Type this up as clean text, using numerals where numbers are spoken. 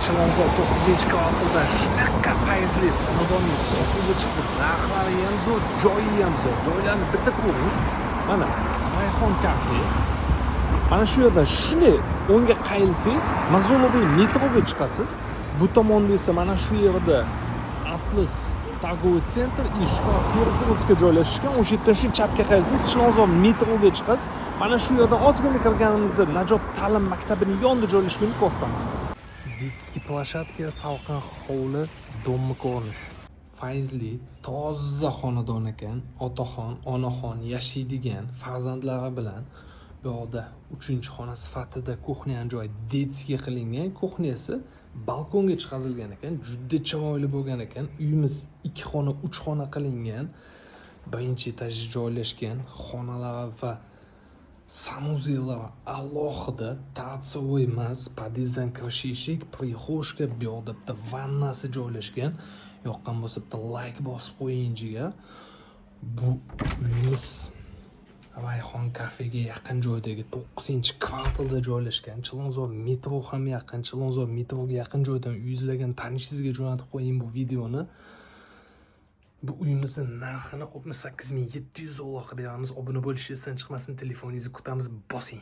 Chilonzor 9-kvartalda shunaqa faizli xonadonning sotuvga chiqdi. Narxlari ham zo'r, joyi ham zo'r. Joylarni bitta ko'ring. Mana Rayhon kafe. Mana shu yerda shunday o'ngga qayilsangiz, Mazoloviy metroga chiqasiz. Bu tomonda esa mana shu yerda Atlas торговый центр и shkof Perkurovska joylashgan. O'sha yerdan shu chapga qayilsangiz, Chilonzor metroga chiqasiz. Mana shu yerdan ozgina kirganimizda Najot ta'lim maktabining yonida joylashganini ko'rsatamiz. Детский площадка, salqin hovli, dommi ko'rinish. Faizli, toza xonadon ekan. Otaxon, onaxon yashaydigan farzandlari bilan bu yerda 3-xona sifatida kuxnya joy детский qilingan. Kuxnyasi balkonga chiqazilgan ekan. Juda chiroyli bo'lgan ekan. Uyimiz 2 xona, 3 xona qilingan. Birinchi etajda joylashgan xonalar va sanuzellar alohida, торцевой emas, podyezddan kirish eshik, prixoshka, bu yerda bitta vannasi joylashgan. Yoqqan bo'lsa bitta like bosib qo'ying jiga. Bu uyimiz Rayhon kafega yaqin joydagi 9-kvartalda joylashgan. Chilonzor metro ham yaqin. Chilonzor metroga yaqin joydan uy izlagan tanishingizga jo'natib qo'ying bu videoni. Bu uyimizning narxini $68,700 beramiz. Obuna bo'lishingiz esdan chiqmasin, telefoningizni kutamiz, bosing.